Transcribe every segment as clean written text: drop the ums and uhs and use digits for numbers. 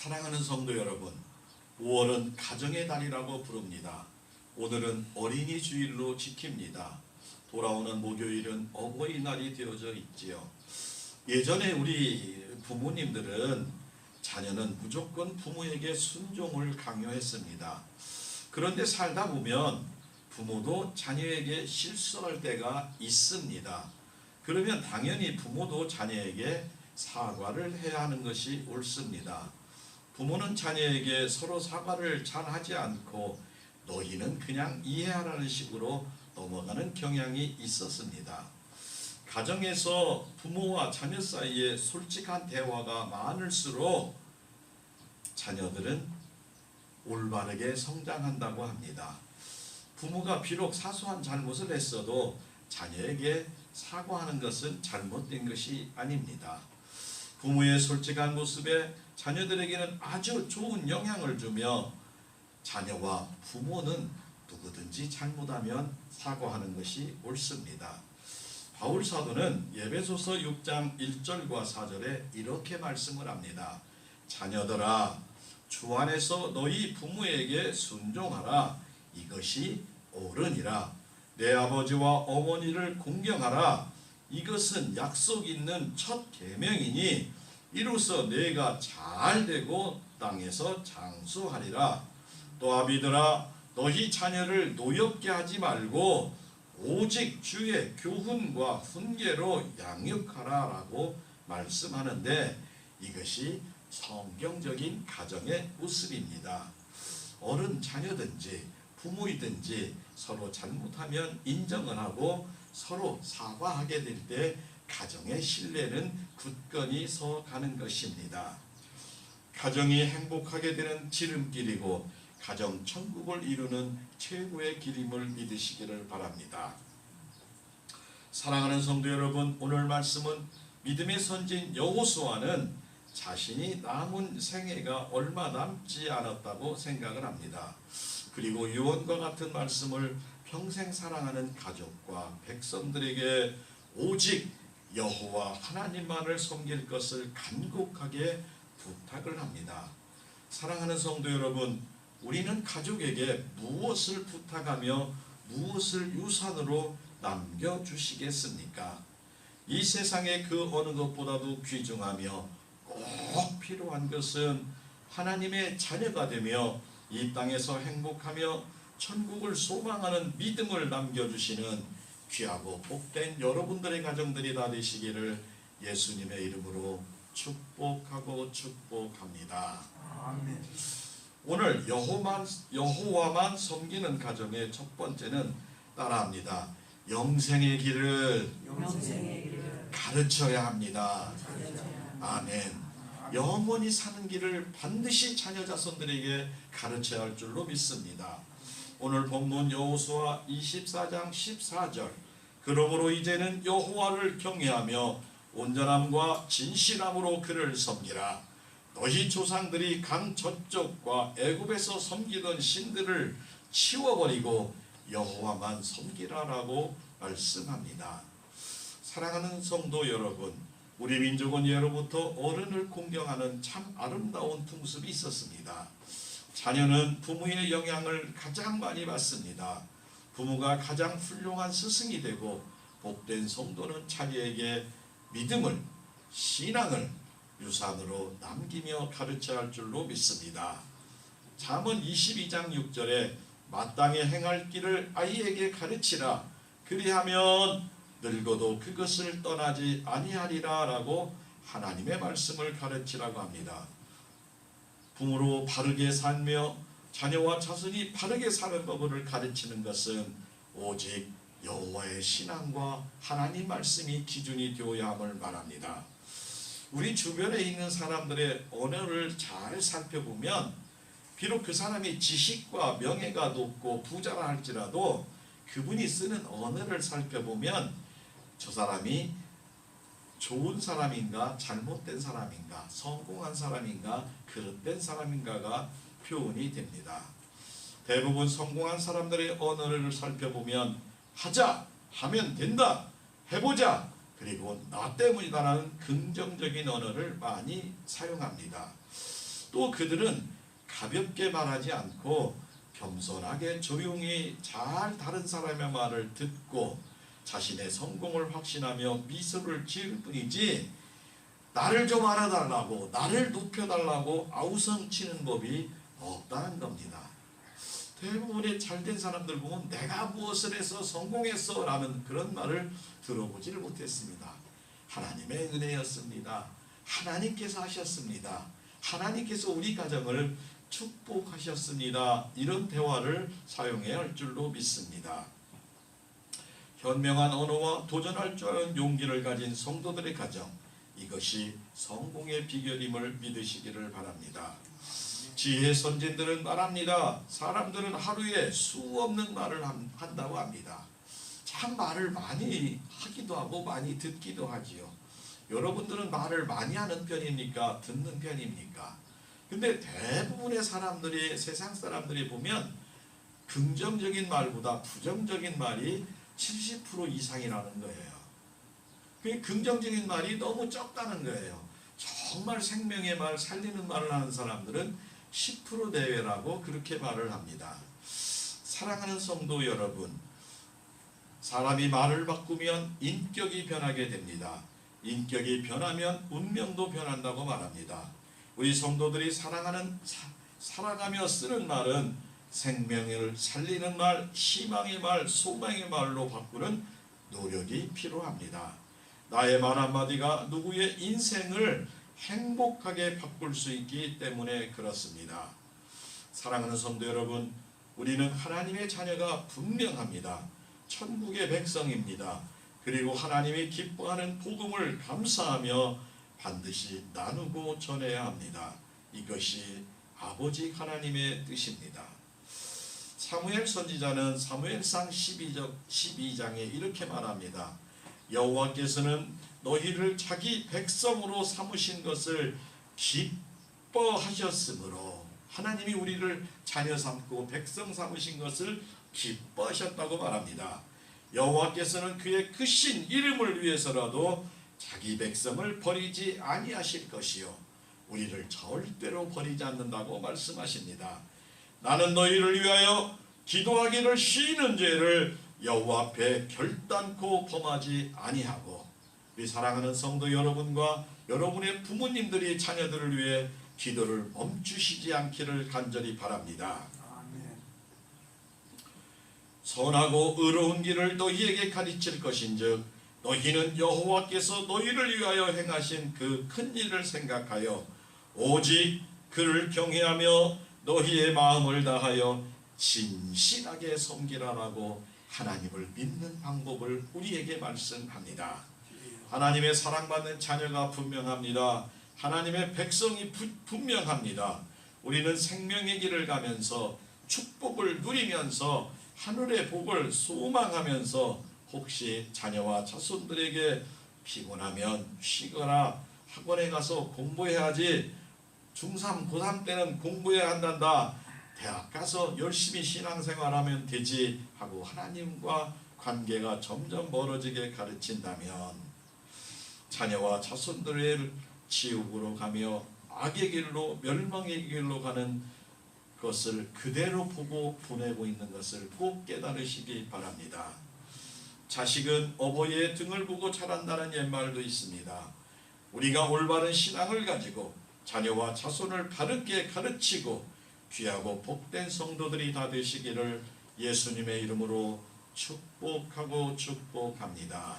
사랑하는 성도 여러분, 5월은 가정의 달이라고 부릅니다. 오늘은 어린이 주일로 지킵니다. 돌아오는 목요일은 어버이날이 되어져 있지요. 예전에 우리 부모님들은 자녀는 무조건 부모에게 순종을 강요했습니다. 그런데 살다 보면 부모도 자녀에게 실수할 때가 있습니다. 그러면 당연히 부모도 자녀에게 사과를 해야 하는 것이 옳습니다. 부모는 자녀에게 서로 사과를 잘 하지 않고 너희는 그냥 이해하라는 식으로 넘어가는 경향이 있었습니다. 가정에서 부모와 자녀 사이에 솔직한 대화가 많을수록 자녀들은 올바르게 성장한다고 합니다. 부모가 비록 사소한 잘못을 했어도 자녀에게 사과하는 것은 잘못된 것이 아닙니다. 부모의 솔직한 모습에 자녀들에게는 아주 좋은 영향을 주며 자녀와 부모는 누구든지 잘못하면 사과하는 것이 옳습니다. 바울 사도는 에베소서 6장 1절과 4절에 이렇게 말씀을 합니다. 자녀들아, 주 안에서 너희 부모에게 순종하라. 이것이 옳으니라. 내 아버지와 어머니를 공경하라. 이것은 약속 있는 첫 계명이니 이로써 내가 잘 되고 땅에서 장수하리라. 또 아비들아, 너희 자녀를 노엽게 하지 말고 오직 주의 교훈과 훈계로 양육하라 라고 말씀하는데, 이것이 성경적인 가정의 모습입니다. 어른 자녀든지 부모이든지 서로 잘못하면 인정을 하고 서로 사과하게 될 때 가정의 신뢰는 굳건히 서가는 것입니다. 가정이 행복하게 되는 지름길이고 가정 천국을 이루는 최고의 길임을 믿으시기를 바랍니다. 사랑하는 성도 여러분, 오늘 말씀은 믿음의 선지인 여호수아는 자신이 남은 생애가 얼마 남지 않았다고 생각을 합니다. 그리고 유언과 같은 말씀을 평생 사랑하는 가족과 백성들에게 오직 여호와 하나님만을 섬길 것을 간곡하게 부탁을 합니다. 사랑하는 성도 여러분, 우리는 가족에게 무엇을 부탁하며 무엇을 유산으로 남겨주시겠습니까? 이 세상의 그 어느 것보다도 귀중하며 꼭 필요한 것은 하나님의 자녀가 되며 이 땅에서 행복하며 천국을 소망하는 믿음을 남겨주시는 귀하고 복된 여러분들의 가정들이 다 되시기를 예수님의 이름으로 축복하고 축복합니다. 아멘. 오늘 여호와만 섬기는 가정의 첫 번째는 따라합니다. 영생의 길을 가르쳐야 합니다. 아멘. 영원히 사는 길을 반드시 자녀 자손들에게 가르쳐야 할 줄로 믿습니다. 오늘 본문 여호수아 24장 14절, 그러므로 이제는 여호와를 경외하며 온전함과 진실함으로 그를 섬기라. 너희 조상들이 강 저쪽과 애굽에서 섬기던 신들을 치워버리고 여호와만 섬기라라고 말씀합니다. 사랑하는 성도 여러분, 우리 민족은 예로부터 어른을 공경하는 참 아름다운 풍습이 있었습니다. 자녀는 부모의 영향을 가장 많이 받습니다. 부모가 가장 훌륭한 스승이 되고 복된 성도는 자녀에게 믿음을, 신앙을 유산으로 남기며 가르쳐야 할 줄로 믿습니다. 잠언 22장 6절에 마땅히 행할 길을 아이에게 가르치라. 그리하면 늙어도 그것을 떠나지 아니하리라 라고 하나님의 말씀을 가르치라고 합니다. 부모로 바르게 살며 자녀와 자손이 바르게 사는 법을 가르치는 것은 오직 여호와의 신앙과 하나님 말씀이 기준이 되어야 함을 말합니다. 우리 주변에 있는 사람들의 언어를 잘 살펴보면 비록 그 사람이 지식과 명예가 높고 부자라 할지라도 그분이 쓰는 언어를 살펴보면 저 사람이 좋은 사람인가 잘못된 사람인가 성공한 사람인가 그릇된 사람인가가 표현이 됩니다. 대부분 성공한 사람들의 언어를 살펴보면 하자, 하면 된다, 해보자, 그리고 나 때문이다라는 긍정적인 언어를 많이 사용합니다. 또 그들은 가볍게 말하지 않고 겸손하게 조용히 잘 다른 사람의 말을 듣고 자신의 성공을 확신하며 미소를 지을 뿐이지 나를 좀 알아달라고 나를 높여달라고 아우성치는 법이 없다는 겁니다. 대부분의 잘된 사람들 보면 내가 무엇을 해서 성공했어 라는 그런 말을 들어보지를 못했습니다. 하나님의 은혜였습니다. 하나님께서 하셨습니다. 하나님께서 우리 가정을 축복하셨습니다. 이런 대화를 사용해야 할 줄로 믿습니다. 현명한 언어와 도전할 줄 아는 용기를 가진 성도들의 가정, 이것이 성공의 비결임을 믿으시기를 바랍니다. 지혜의 선진들은 말합니다. 사람들은 하루에 수 없는 말을 한다고 합니다. 참 말을 많이 하기도 하고 많이 듣기도 하지요. 여러분들은 말을 많이 하는 편입니까? 듣는 편입니까? 근데 대부분의 사람들이, 세상 사람들이 보면 긍정적인 말보다 부정적인 말이 70% 이상이라는 거예요. 그 긍정적인 말이 너무 적다는 거예요. 정말 생명의 말, 살리는 말을 하는 사람들은 10% 내외라고 그렇게 말을 합니다. 사랑하는 성도 여러분, 사람이 말을 바꾸면 인격이 변하게 됩니다. 인격이 변하면 운명도 변한다고 말합니다. 우리 성도들이 살아가며 쓰는 말은 생명을 살리는 말, 희망의 말, 소망의 말로 바꾸는 노력이 필요합니다. 나의 말 한마디가 누구의 인생을 행복하게 바꿀 수 있기 때문에 그렇습니다. 사랑하는 성도 여러분, 우리는 하나님의 자녀가 분명합니다. 천국의 백성입니다. 그리고 하나님이 기뻐하는 복음을 감사하며 반드시 나누고 전해야 합니다. 이것이 아버지 하나님의 뜻입니다. 사무엘 선지자는 사무엘상 12장에 이렇게 말합니다. 여호와께서는 너희를 자기 백성으로 삼으신 것을 기뻐하셨으므로, 하나님이 우리를 자녀 삼고 백성 삼으신 것을 기뻐하셨다고 말합니다. 여호와께서는 그의 크신 이름을 위해서라도 자기 백성을 버리지 아니하실 것이요 우리를 절대로 버리지 않는다고 말씀하십니다. 나는 너희를 위하여 기도하기를 쉬는 죄를 여호와 앞에 결단코 범하지 아니하고, 우리 사랑하는 성도 여러분과 여러분의 부모님들이 자녀들을 위해 기도를 멈추시지 않기를 간절히 바랍니다. 선하고 의로운 길을 너희에게 가르칠 것인즉 너희는 여호와께서 너희를 위하여 행하신 그 큰 일을 생각하여 오직 그를 경외하며 너희의 마음을 다하여 진실하게 섬기라라고 하나님을 믿는 방법을 우리에게 말씀합니다. 하나님의 사랑받는 자녀가 분명합니다. 하나님의 백성이 분명합니다. 우리는 생명의 길을 가면서 축복을 누리면서 하늘의 복을 소망하면서 혹시 자녀와 자손들에게 피곤하면 쉬거나 학원에 가서 공부해야지, 중3, 고3 때는 공부해야 한단다, 대학 가서 열심히 신앙생활하면 되지 하고 하나님과 관계가 점점 멀어지게 가르친다면 자녀와 자손들을 지옥으로 가며 악의 길로, 멸망의 길로 가는 것을 그대로 보고 보내고 있는 것을 꼭 깨달으시기 바랍니다. 자식은 어버이의 등을 보고 자란다는 옛말도 있습니다. 우리가 올바른 신앙을 가지고 자녀와 자손을 바르게 가르치고 귀하고 복된 성도들이 다 되시기를 예수님의 이름으로 축복하고 축복합니다.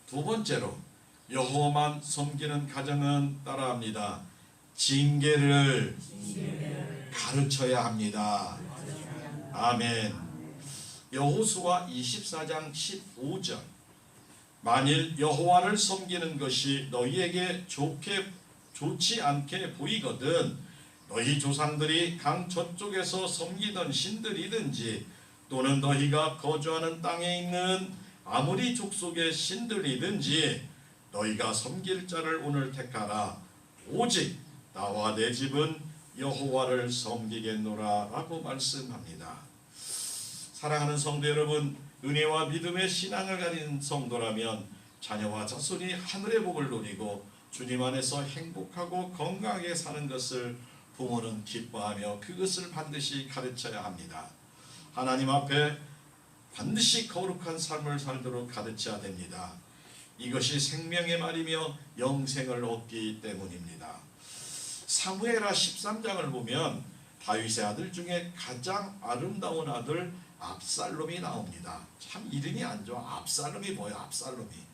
두 번째로 여호와만 섬기는 가정은 따라합니다. 징계를 가르쳐야 합니다. 아멘. 여호수아 24장 15절, 만일 여호와를 섬기는 것이 너희에게 좋지 않게 보이거든 너희 조상들이 강 저쪽에서 섬기던 신들이든지 또는 너희가 거주하는 땅에 있는 아무리 족속의 신들이든지 너희가 섬길 자를 오늘 택하라. 오직 나와 내 집은 여호와를 섬기겠노라 라고 말씀합니다. 사랑하는 성도 여러분, 은혜와 믿음의 신앙을 가진 성도라면 자녀와 자손이 하늘의 복을 누리고 주님 안에서 행복하고 건강하게 사는 것을 부모는 기뻐하며 그것을 반드시 가르쳐야 합니다. 하나님 앞에 반드시 거룩한 삶을 살도록 가르쳐야 됩니다. 이것이 생명의 말이며 영생을 얻기 때문입니다. 사무엘하 13장을 보면 다윗의 아들 중에 가장 아름다운 아들 압살롬이 나옵니다. 참 이름이 안 좋아. 압살롬이 뭐야? 압살롬이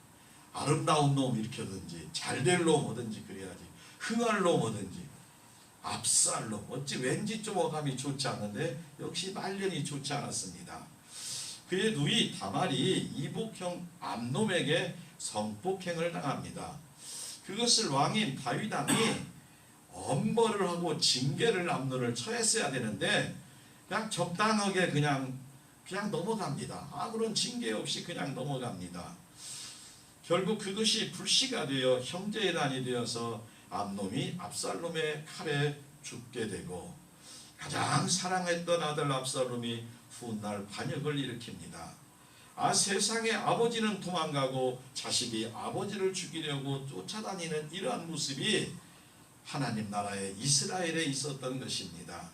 아름다운 놈 일으켜든지 잘될 놈 뭐든지 그래야지. 흥할 놈 뭐든지. 압살롬 어찌 왠지 좀 어감이 좋지 않는데 역시 말년이 좋지 않았습니다. 그의 누이 다말이 이복형 암놈에게 성폭행을 당합니다. 그것을 왕인 다윗 왕이 엄벌을 하고 징계를 암논을 처했어야 되는데 그냥 적당하게 그냥 넘어갑니다. 아무런 징계 없이 그냥 넘어갑니다. 결국 그것이 불씨가 되어 형제회단이 되어서 암놈이 압살롬의 칼에 죽게 되고 가장 사랑했던 아들 압살롬이 훗날 반역을 일으킵니다. 세상에 아버지는 도망가고 자식이 아버지를 죽이려고 쫓아다니는 이러한 모습이 하나님 나라의 이스라엘에 있었던 것입니다.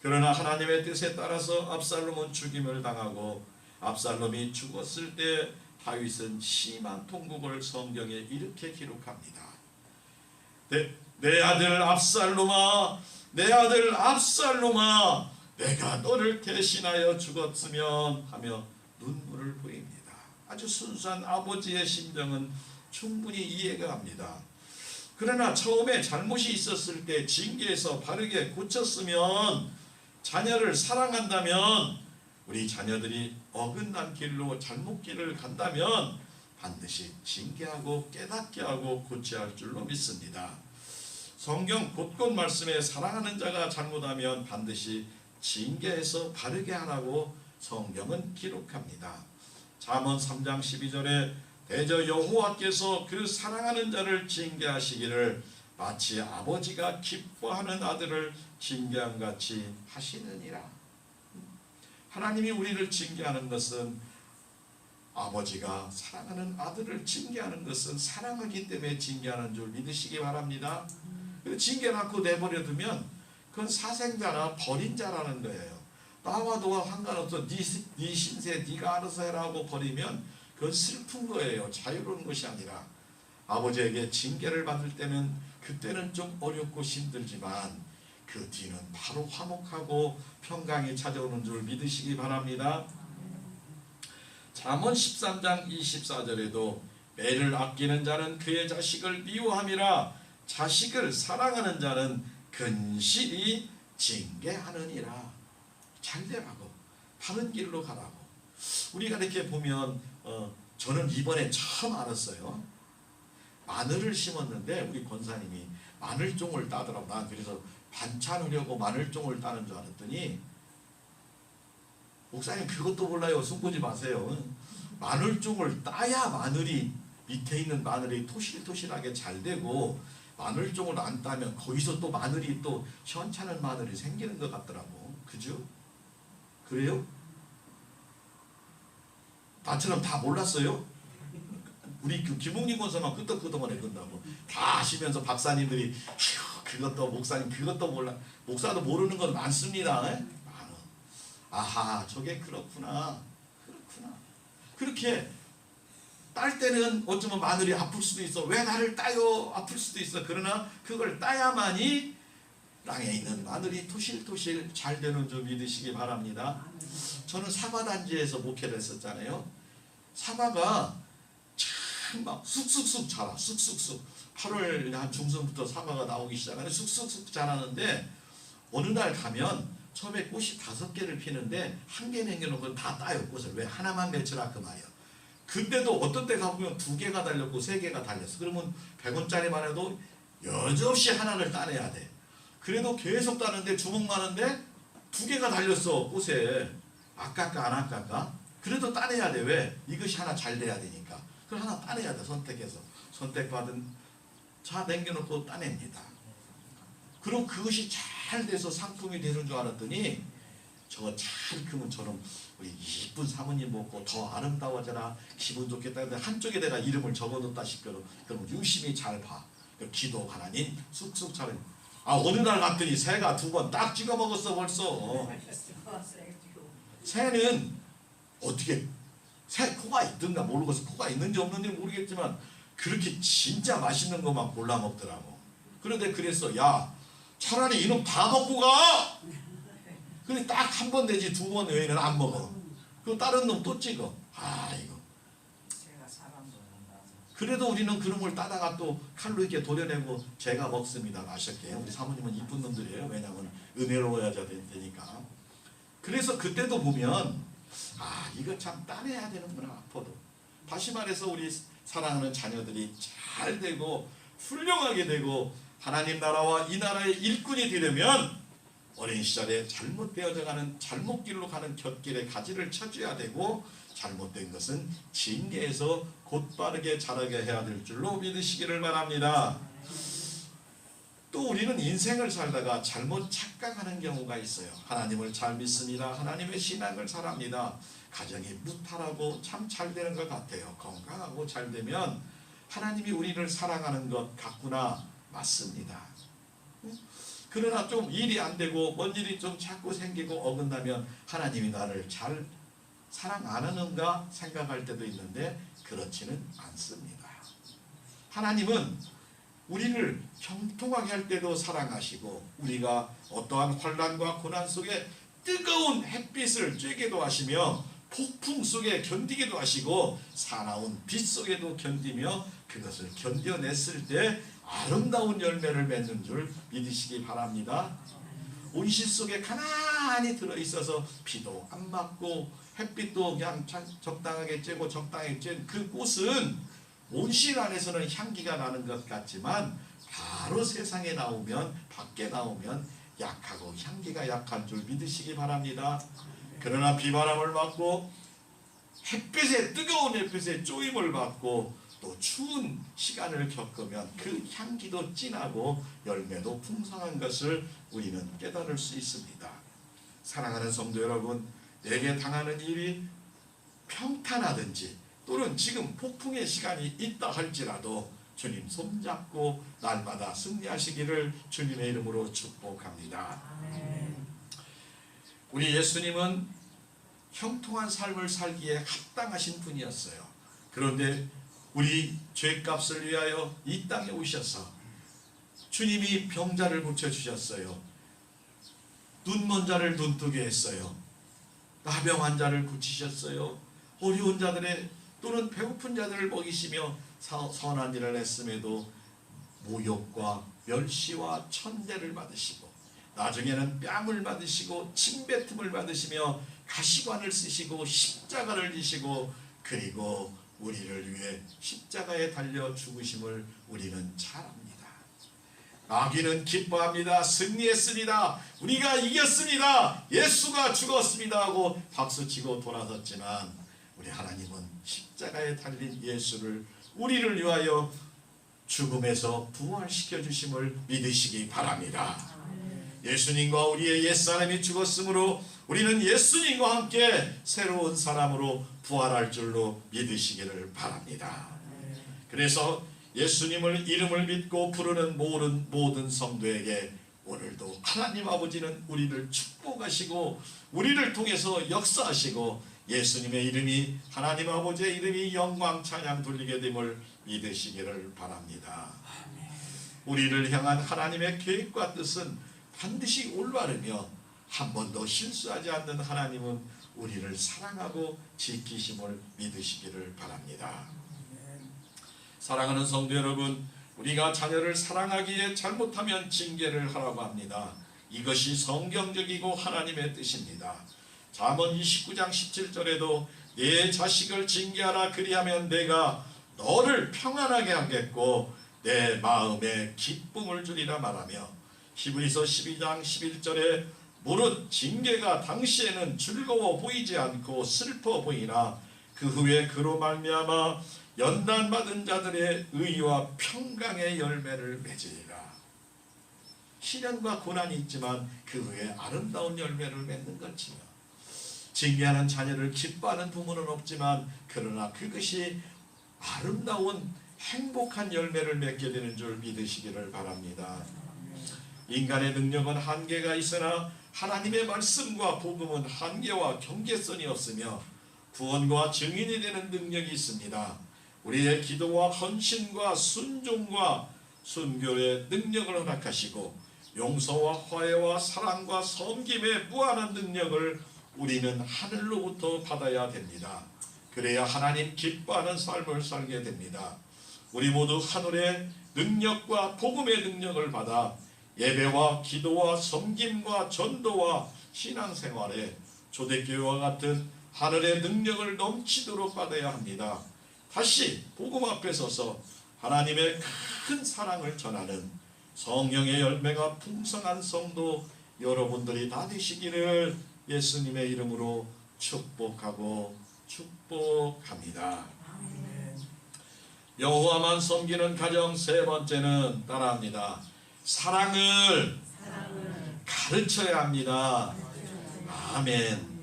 그러나 하나님의 뜻에 따라서 압살롬은 죽임을 당하고 압살롬이 죽었을 때 다윗은 심한 통곡을 성경에 이렇게 기록합니다. 내 아들 압살롬아, 내 아들 압살롬아, 내가 너를 대신하여 죽었으면 하며 눈물을 보입니다. 아주 순수한 아버지의 심정은 충분히 이해가 갑니다. 그러나 처음에 잘못이 있었을 때 징계해서 바르게 고쳤으면, 자녀를 사랑한다면, 우리 자녀들이 어긋난 길로 잘못 길을 간다면 반드시 징계하고 깨닫게 하고 고쳐야 할 줄로 믿습니다. 성경 곳곳 말씀에 사랑하는 자가 잘못하면 반드시 징계해서 바르게 하라고 성경은 기록합니다. 잠언 3장 12절에 대저 여호와께서 그 사랑하는 자를 징계하시기를 마치 아버지가 기뻐하는 아들을 징계함 같이 하시느니라. 하나님이 우리를 징계하는 것은, 아버지가 사랑하는 아들을 징계하는 것은 사랑하기 때문에 징계하는 줄 믿으시기 바랍니다. 징계를 않고 내버려두면 그건 사생자나 버린 자라는 거예요. 나와 너와 상관없어, 네 신세 네가 알아서 해라고 버리면 그건 슬픈 거예요. 자유로운 것이 아니라. 아버지에게 징계를 받을 때는 그때는 좀 어렵고 힘들지만 그 뒤는 바로 화목하고 평강이 찾아오는 줄 믿으시기 바랍니다. 잠언 13장 24절에도 매를 아끼는 자는 그의 자식을 미워함이라 자식을 사랑하는 자는 근실히 징계하느니라. 잘 되라고, 바른 길로 가라고. 우리가 이렇게 보면 저는 이번에 처음 알았어요. 마늘을 심었는데 우리 권사님이 마늘종을 따더라고. 난 그래서 반찬하려고 마늘종을 따는 줄 알았더니, 목사님 그것도 몰라요. 숨보지 마세요. 마늘종을 따야 마늘이, 밑에 있는 마늘이 토실토실하게 잘 되고, 마늘종을 안 따면 거기서 또 마늘이 또 현찮은 마늘이 생기는 것 같더라고. 그죠? 그래요? 나처럼 다 몰랐어요? 우리 그 김웅림 권사만 끄떡끄떡만 해본다고 다 하시면서 박사님들이 그것도 목사님 그것도 몰라. 목사도 모르는 건 많습니다. 많어. 아하, 저게 그렇구나. 그렇게 딸 때는 어쩌면 마늘이 아플 수도 있어. 왜 나를 따요? 아플 수도 있어. 그러나 그걸 따야만이 땅에 있는 마늘이 토실토실 잘 되는 줄 믿으시기 바랍니다. 저는 사과단지에서 목회를 했었잖아요. 사과가 참 막 쑥쑥쑥 자라. 쑥쑥쑥. 8월 한 중순부터 사과가 나오기 시작하는데 쑥쑥쑥 자라는데, 어느 날 가면 처음에 꽃이 5개를 피는데 한 개 남겨놓고 다 따요. 꽃을. 왜? 하나만 맺혀라 그 말이야. 근데도 어떤 때 가보면 2개가 달렸고 3개가 달렸어. 그러면 100원짜리만 해도 여지없이 하나를 따내야 돼. 그래도 계속 따는데 주먹 많은데 2개가 달렸어 꽃에. 아깝까 안 아깝까? 그래도 따내야 돼. 왜? 이것이 하나 잘 돼야 되니까. 그걸 하나 따내야 돼. 선택해서. 선택받은 자 남겨놓고 따냅니다. 그럼 그것이 잘 돼서 상품이 되는 줄 알았더니, 저거 잘 크면 저는 우리 이쁜 사모님 먹고 더 아름다워져라, 기분 좋겠다. 근데 한쪽에 내가 이름을 적어놓다 싶거든. 그럼 유심히 잘 봐. 그 기도 하나님 쑥쑥 차려. 어느 날 갔더니 새가 2번 딱 찍어 먹었어 벌써. 새는 어떻게 새 코가 있든가 모르겠어. 코가 있는지 없는지 모르겠지만 그렇게 진짜 맛있는 것만 골라 먹더라고. 그런데 그랬어. 야 차라리 이놈 다 먹고 가. 근데 딱 1번 내지 2번 외에는 안 먹어. 그 다른 놈 또 찍어. 이거. 그래도 우리는 그런 걸 따다가 또 칼로 이렇게 도려내고 제가 먹습니다. 맛있게. 우리 사모님은 이쁜 놈들이에요. 왜냐하면 은혜로워야 되니까. 그래서 그때도 보면 이거 참 따내야 되는구나. 아파도. 다시 말해서 우리 사랑하는 자녀들이 잘 되고 훌륭하게 되고 하나님 나라와 이 나라의 일꾼이 되려면 어린 시절에 잘못되어져가는 잘못길로 가는 곁길에 가지를 쳐줘야 되고 잘못된 것은 징계에서 곧바르게 자라게 해야 될 줄로 믿으시기를 바랍니다. 또 우리는 인생을 살다가 잘못 착각하는 경우가 있어요. 하나님을 잘 믿습니다. 하나님의 신앙을 잘합니다. 가정이 무탈하고 참 잘 되는 것 같아요. 건강하고 잘 되면 하나님이 우리를 사랑하는 것 같구나. 맞습니다. 그러나 좀 일이 안 되고 뭔 일이 좀 자꾸 생기고 어긋나면 하나님이 나를 잘 사랑 안 하는가 생각할 때도 있는데 그렇지는 않습니다. 하나님은 우리를 형통하게 할 때도 사랑하시고 우리가 어떠한 환난과 고난 속에 뜨거운 햇빛을 쬐게도 하시며 폭풍 속에 견디기도 하시고 사나운 빛 속에도 견디며 그것을 견뎌냈을 때 아름다운 열매를 맺는 줄 믿으시기 바랍니다. 온실 속에 가만히 들어있어서 비도 안 맞고 햇빛도 그냥 적당하게 쬐고 적당하게 쬐는 그 꽃은 온실 안에서는 향기가 나는 것 같지만 바로 세상에 나오면 밖에 나오면 약하고 향기가 약한 줄 믿으시기 바랍니다. 그러나 비바람을 맞고 햇빛에 뜨거운 햇빛에 쪼임을 받고 또 추운 시간을 겪으면 그 향기도 진하고 열매도 풍성한 것을 우리는 깨달을 수 있습니다. 사랑하는 성도 여러분, 내게 당하는 일이 평탄하든지 또는 지금 폭풍의 시간이 있다 할지라도 주님 손잡고 날마다 승리하시기를 주님의 이름으로 축복합니다. 우리 예수님은 형통한 삶을 살기에 합당하신 분이었어요. 그런데 우리 죄값을 위하여 이 땅에 오셔서 주님이 병자를 고쳐주셨어요. 눈먼 자를 눈뜨게 했어요. 나병 자를 고치셨어요. 어려운 자들의 또는 배고픈 자들을 먹이시며 선한 일을 했음에도 모욕과 멸시와 천대를 받으시고 나중에는 뺨을 받으시고 침뱉음을 받으시며 가시관을 쓰시고 십자가를 지시고 그리고 우리를 위해 십자가에 달려 죽으심을 우리는 잘 압니다. 마귀는 기뻐합니다. 승리했습니다. 우리가 이겼습니다. 예수가 죽었습니다 하고 박수치고 돌아섰지만 우리 하나님은 십자가에 달린 예수를 우리를 위하여 죽음에서 부활시켜 주심을 믿으시기 바랍니다. 예수님과 우리의 옛사람이 죽었으므로 우리는 예수님과 함께 새로운 사람으로 부활할 줄로 믿으시기를 바랍니다. 그래서 예수님을 이름을 믿고 부르는 모든 성도에게 오늘도 하나님 아버지는 우리를 축복하시고 우리를 통해서 역사하시고 예수님의 이름이 하나님 아버지의 이름이 영광 찬양 돌리게 됨을 믿으시기를 바랍니다. 우리를 향한 하나님의 계획과 뜻은 반드시 올바르며 한 번도 실수하지 않는 하나님은 우리를 사랑하고 지키심을 믿으시기를 바랍니다. 사랑하는 성도 여러분, 우리가 자녀를 사랑하기에 잘못하면 징계를 하라고 합니다. 이것이 성경적이고 하나님의 뜻입니다. 잠언 29장 17절에도 내 자식을 징계하라 그리하면 내가 너를 평안하게 하겠고 내 마음에 기쁨을 주리라 말하며 히브리서 12장 11절에 무릇 징계가 당시에는 즐거워 보이지 않고 슬퍼 보이나 그 후에 그로 말미암아 연단받은 자들의 의와 평강의 열매를 맺으리라. 시련과 고난이 있지만 그 후에 아름다운 열매를 맺는 것이며 징계하는 자녀를 기뻐하는 부모는 없지만 그러나 그것이 아름다운 행복한 열매를 맺게 되는 줄 믿으시기를 바랍니다. 인간의 능력은 한계가 있으나 하나님의 말씀과 복음은 한계와 경계선이 없으며 구원과 증인이 되는 능력이 있습니다. 우리의 기도와 헌신과 순종과 순교의 능력을 허락하시고 용서와 화해와 사랑과 섬김의 무한한 능력을 우리는 하늘로부터 받아야 됩니다. 그래야 하나님 기뻐하는 삶을 살게 됩니다. 우리 모두 하늘의 능력과 복음의 능력을 받아 예배와 기도와 섬김과 전도와 신앙생활에 초대교회와 같은 하늘의 능력을 넘치도록 받아야 합니다. 다시 복음 앞에 서서 하나님의 큰 사랑을 전하는 성령의 열매가 풍성한 성도 여러분들이 다 되시기를 예수님의 이름으로 축복하고 축복합니다. 여호와만 섬기는 가정 세 번째는 따라합니다. 사랑을 가르쳐야 합니다. 아멘.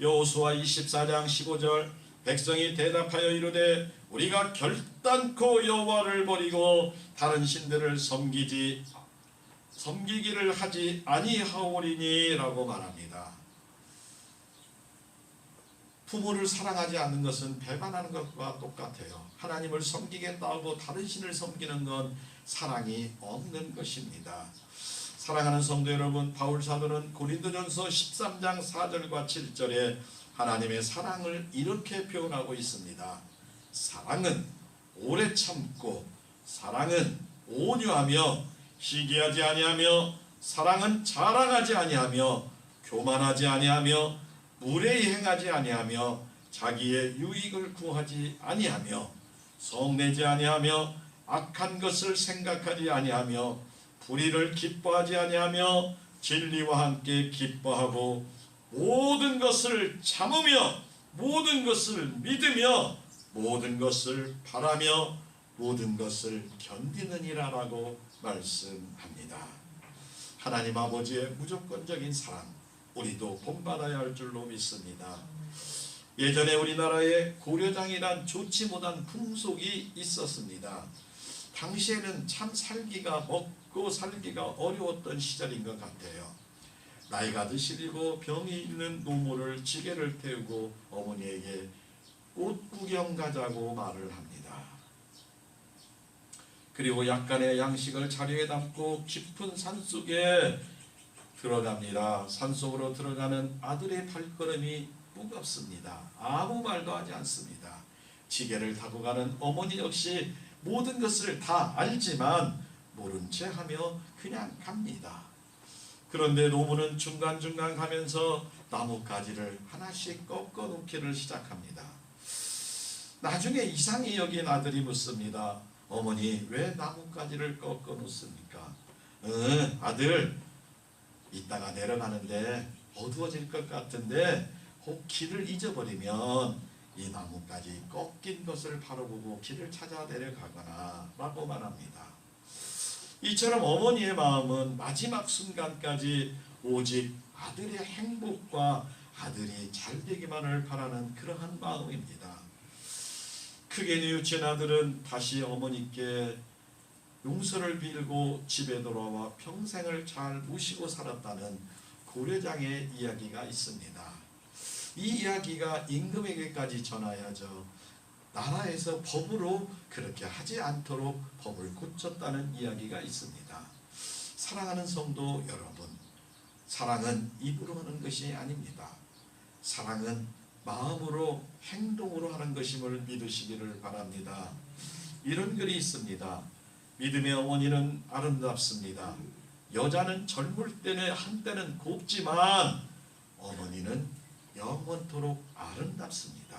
여호수아 24장 15절 백성이 대답하여 이르되 우리가 결단코 여호와를 버리고 다른 신들을 섬기기를 하지 아니하오리니 라고 말합니다. 부모를 사랑하지 않는 것은 배반하는 것과 똑같아요. 하나님을 섬기겠다고 다른 신을 섬기는 건 사랑이 없는 것입니다. 사랑하는 성도 여러분, 바울 사도는 고린도전서 13장 4절과 7절에 하나님의 사랑을 이렇게 표현하고 있습니다. 사랑은 오래 참고 사랑은 온유하며 시기하지 아니하며 사랑은 자랑하지 아니하며 교만하지 아니하며 무례히 행하지 아니하며 자기의 유익을 구하지 아니하며 성내지 아니하며 악한 것을 생각하지 아니하며 불의를 기뻐하지 아니하며 진리와 함께 기뻐하고 모든 것을 참으며 모든 것을 믿으며 모든 것을 바라며 모든 것을 견디느니라라고 말씀합니다. 하나님 아버지의 무조건적인 사랑 우리도 본받아야 할 줄로 믿습니다. 예전에 우리나라에 고려장이란 좋지 못한 풍속이 있었습니다. 당시에는 참 먹고 살기가 어려웠던 시절인 것 같아요. 나이가 드시고 병이 있는 노모를 지게를 태우고 어머니에게 꽃 구경 가자고 말을 합니다. 그리고 약간의 양식을 자리에 담고 깊은 산속에 들어갑니다. 산속으로 들어가는 아들의 발걸음이 무겁습니다. 아무 말도 하지 않습니다. 지게를 타고 가는 어머니 역시 모든 것을 다 알지만 모른 채 하며 그냥 갑니다. 그런데 노무는 중간중간 가면서 나뭇가지를 하나씩 꺾어 놓기를 시작합니다. 나중에 이상히 여긴 아들이 묻습니다. 어머니, 왜 나뭇가지를 꺾어 놓습니까? 아들, 이따가 내려가는데 어두워질 것 같은데 혹 길을 잊어버리면 이 나뭇가지 꺾인 것을 바로 보고 길을 찾아 내려가거나 라고 말합니다. 이처럼 어머니의 마음은 마지막 순간까지 오직 아들의 행복과 아들이 잘 되기만을 바라는 그러한 마음입니다. 크게 뉘우친 아들은 다시 어머니께 용서를 빌고 집에 돌아와 평생을 잘 모시고 살았다는 고려장의 이야기가 있습니다. 이 이야기가 임금에게까지 전하여져 나라에서 법으로 그렇게 하지 않도록 법을 고쳤다는 이야기가 있습니다. 사랑하는 성도 여러분, 사랑은 입으로 하는 것이 아닙니다. 사랑은 마음으로 행동으로 하는 것임을 믿으시기를 바랍니다. 이런 글이 있습니다. 믿음의 어머니는 아름답습니다. 여자는 젊을 때는 한때는 곱지만 어머니는 영원토록 아름답습니다.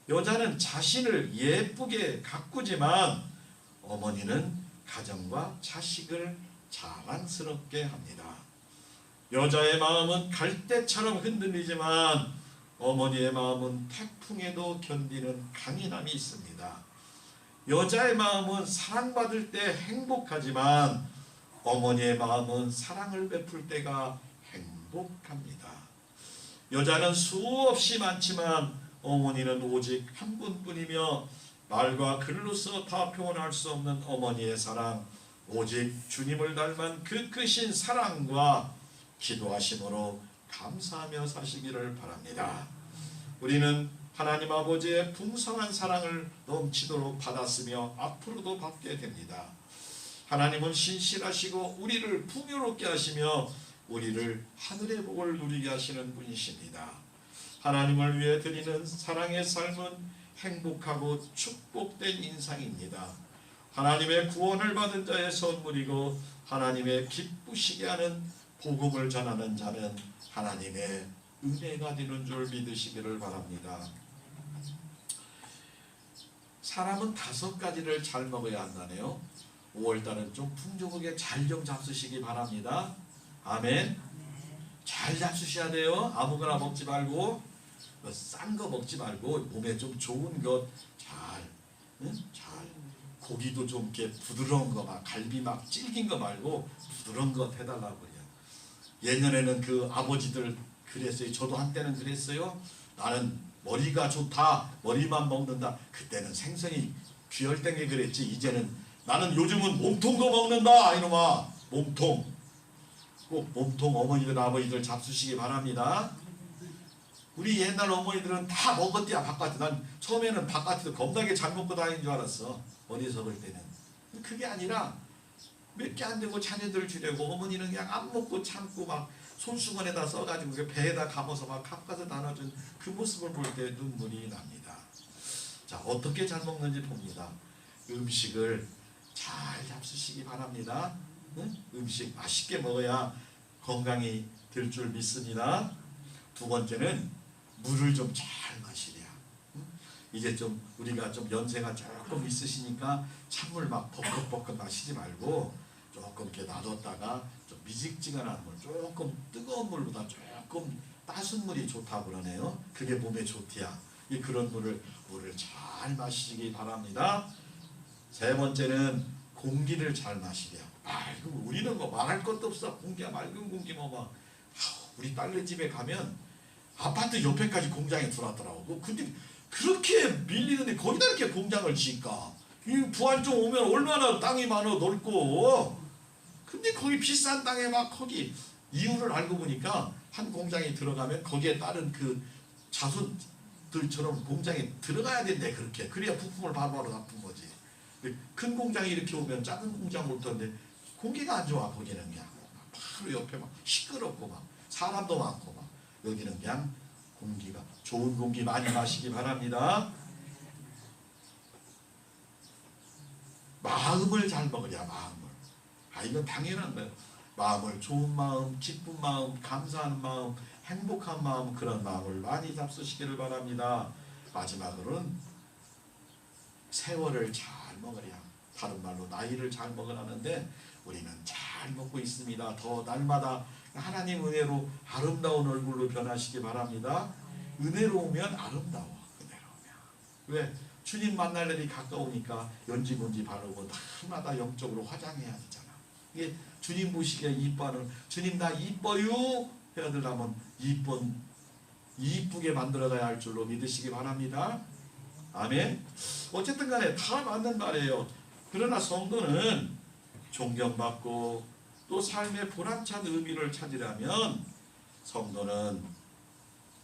여자는 자신을 예쁘게 가꾸지만 어머니는 가정과 자식을 자랑스럽게 합니다. 여자의 마음은 갈대처럼 흔들리지만 어머니의 마음은 태풍에도 견디는 강인함이 있습니다. 여자의 마음은 사랑받을 때 행복하지만 어머니의 마음은 사랑을 베풀 때가 행복합니다. 여자는 수없이 많지만 어머니는 오직 한 분뿐이며 말과 글로써 다 표현할 수 없는 어머니의 사랑, 오직 주님을 닮은 그 크신 사랑과 기도하심으로 감사하며 사시기를 바랍니다. 우리는 하나님 아버지의 풍성한 사랑을 넘치도록 받았으며 앞으로도 받게 됩니다. 하나님은 신실하시고 우리를 풍요롭게 하시며 우리를 하늘의 복을 누리게 하시는 분이십니다. 하나님을 위해 드리는 사랑의 삶은 행복하고 축복된 인상입니다. 하나님의 구원을 받은 자의 선물이고 하나님의 기쁘시게 하는 복음을 전하는 자는 하나님의 은혜가 되는 줄 믿으시기를 바랍니다. 사람은 5가지를 잘 먹어야 한다네요. 5월달은 좀 풍족하게 잘 좀 잡수시기 바랍니다. 아멘. 잘 잡수셔야 돼요. 아무거나 먹지 말고 싼 거 먹지 말고 몸에 좀 좋은 것 잘 고기도 좀 이렇게 부드러운 거 막 갈비 막 질긴 거 말고 부드러운 것 해달라고요. 예전에는 그 아버지들 그랬어요. 저도 한때는 그랬어요. 나는 머리가 좋다, 머리만 먹는다. 그때는 생선이 귀할 땡에 그랬지. 이제는 나는 요즘은 몸통 거 먹는다 이놈아. 몸통. 꼭 몸통 어머니들 아버지들 잡수시기 바랍니다. 우리 옛날 어머니들은 다 먹었대야 바깥에. 난 처음에는 바깥에도 겁나게 잘 먹고 다니는 줄 알았어. 어디서 볼 때는. 그게 아니라 몇 개 안 되고 자녀들 주려고 어머니는 그냥 안 먹고 참고 막 손수건에다 써가지고 그 배에다 감아서 막 가까이서 나눠준 그 모습을 볼 때 눈물이 납니다. 자, 어떻게 잘 먹는지 봅니다. 음식을 잘 잡수시기 바랍니다. 응? 음식 맛있게 먹어야 건강이 될 줄 믿습니다. 2번째는 물을 좀 잘 마시랴. 응? 이제 좀 우리가 좀 연세가 조금 있으시니까 찬물 막 버컥버컥 마시지 말고 조금 이렇게 놔뒀다가 좀 미직지근한 물, 조금 뜨거운 물보다 조금 따순 물이 좋다고 그러네요. 그게 몸에 좋디야. 그런 물을 잘 마시기 바랍니다. 3번째는 공기를 잘 마시랴. 맑은 우리는 뭐 말할 것도 없어. 공기야 맑은 공기 뭐 우리 딸네 집에 가면 아파트 옆에까지 공장에 들어왔더라고. 근데 그렇게 밀리는데 거기다 이렇게 공장을 지을까? 이 부안 쪽 오면 얼마나 땅이 많아 넓고. 근데 거기 비싼 땅에 막 거기 이유를 알고 보니까 한 공장에 들어가면 거기에 따른 그 자손들처럼 공장에 들어가야 된대. 그렇게 그래야 부품을 바로바로 납품 거지. 큰 공장이 이렇게 오면 작은 공장 올 텐데 공기가 안 좋아. 거기는 그냥 바로 옆에 막 시끄럽고 막 사람도 많고 막. 여기는 그냥 공기가 좋은 공기 많이 마시기 바랍니다. 마음을 잘 먹으랴. 마음을. 이건 당연한 거예요. 마음을 좋은 마음, 기쁜 마음, 감사하는 마음, 행복한 마음, 그런 마음을 많이 잡수시기를 바랍니다. 마지막으로는 세월을 잘 먹으랴. 다른 말로 나이를 잘 먹으라는데 우리는 잘 먹고 있습니다. 더 날마다 하나님 은혜로 아름다운 얼굴로 변하시기 바랍니다. 은혜로우면 아름다워. 은혜로우면. 왜? 주님 만날 날이 가까우니까 연지문지 바르고 날마다 영적으로 화장해야 되잖아. 이게 주님 보시기에 이뻐하는, 주님 나 이뻐요 해야 되려면 이쁘게 만들어가야 할 줄로 믿으시기 바랍니다. 아멘. 어쨌든 간에 다 맞는 말이에요. 그러나 성도는 존경받고 또 삶의 보람찬 의미를 찾으려면 성도는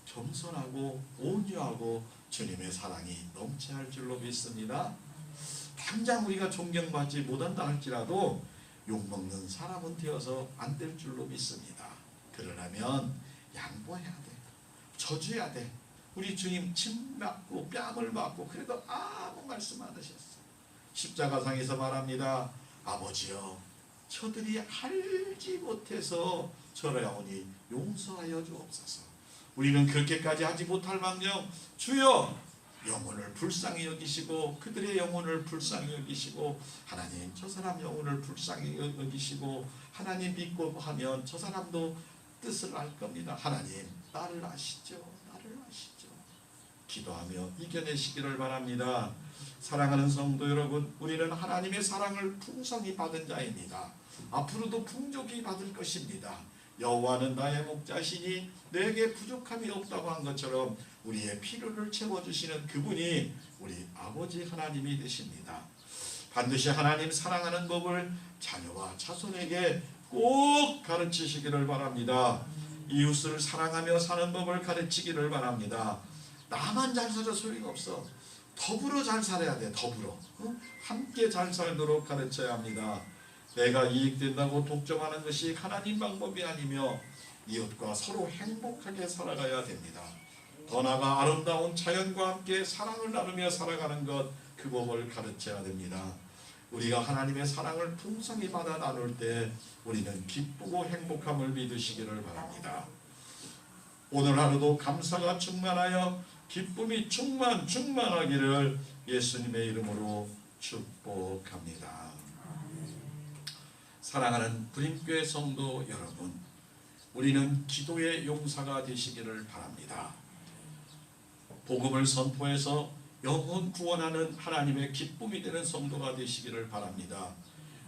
겸손하고 온유하고 주님의 사랑이 넘쳐야 할 줄로 믿습니다. 당장 우리가 존경받지 못한다 할지라도 욕먹는 사람은 되어서 안 될 줄로 믿습니다. 그러려면 양보해야 돼. 져줘야 돼. 우리 주님 침 맞고 뺨을 맞고 그래도 아무 말씀 안 하셨어. 십자가상에서 말합니다. 아버지여 저들이 알지 못해서 저러하오니 용서하여 주옵소서. 우리는 그렇게까지 하지 못할 망정 주여 영혼을 불쌍히 여기시고 그들의 영혼을 불쌍히 여기시고 하나님 저 사람 영혼을 불쌍히 여기시고 하나님 믿고 하면 저 사람도 뜻을 알 겁니다. 하나님 나를 아시죠. 나를 아시죠. 기도하며 이겨내시기를 바랍니다. 사랑하는 성도 여러분, 우리는 하나님의 사랑을 풍성히 받은 자입니다. 앞으로도 풍족히 받을 것입니다. 여호와는 나의 목자시니 내게 부족함이 없다고 한 것처럼 우리의 필요를 채워주시는 그분이 우리 아버지 하나님이 되십니다. 반드시 하나님 사랑하는 법을 자녀와 자손에게 꼭 가르치시기를 바랍니다. 이웃을 사랑하며 사는 법을 가르치기를 바랍니다. 나만 잘 살아 소리가 없어. 더불어 잘 살아야 돼. 더불어 함께 잘 살도록 가르쳐야 합니다. 내가 이익된다고 독점하는 것이 하나님 방법이 아니며 이웃과 서로 행복하게 살아가야 됩니다. 더 나아가 아름다운 자연과 함께 사랑을 나누며 살아가는 것, 그 법을 가르쳐야 됩니다. 우리가 하나님의 사랑을 풍성히 받아 나눌 때 우리는 기쁘고 행복함을 믿으시기를 바랍니다. 오늘 하루도 감사가 충만하여 기쁨이 충만하기를 예수님의 이름으로 축복합니다. 사랑하는 부림교회 성도 여러분, 우리는 기도의 용사가 되시기를 바랍니다. 복음을 선포해서 영혼 구원하는 하나님의 기쁨이 되는 성도가 되시기를 바랍니다.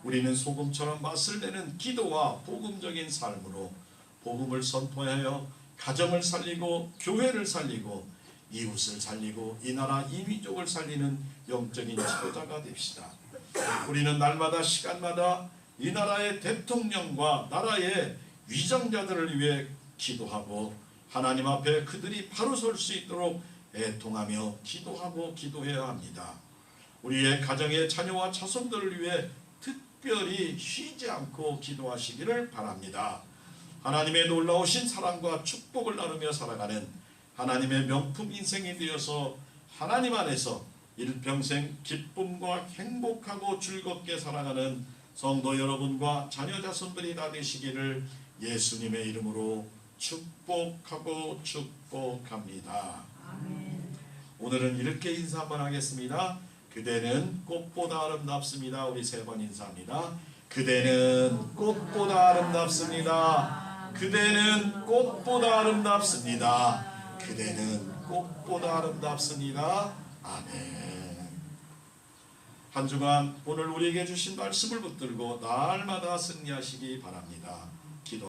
우리는 소금처럼 맛을 내는 기도와 복음적인 삶으로 복음을 선포하여 가정을 살리고 교회를 살리고 이웃을 살리고 이 나라 이 민족을 살리는 영적인 지도자가 됩시다. 우리는 날마다 시간마다 이 나라의 대통령과 나라의 위정자들을 위해 기도하고 하나님 앞에 그들이 바로 설 수 있도록 애통하며 기도하고 기도해야 합니다. 우리의 가정의 자녀와 자손들을 위해 특별히 쉬지 않고 기도하시기를 바랍니다. 하나님의 놀라우신 사랑과 축복을 나누며 살아가는 하나님의 명품 인생이 되어서 하나님 안에서 일평생 기쁨과 행복하고 즐겁게 살아가는 성도 여러분과 자녀 자손들이 다 되시기를 예수님의 이름으로 축복하고 축복합니다. 아멘. 오늘은 이렇게 인사 한번 하겠습니다. 그대는 꽃보다 아름답습니다. 우리 세 번 인사합니다. 그대는 꽃보다 아름답습니다. 그대는 꽃보다 아름답습니다. 그대는 꽃보다 아름답습니다. 아멘. 한 주간 오늘 우리에게 주신 말씀을 붙들고 날마다 승리하시기 바랍니다.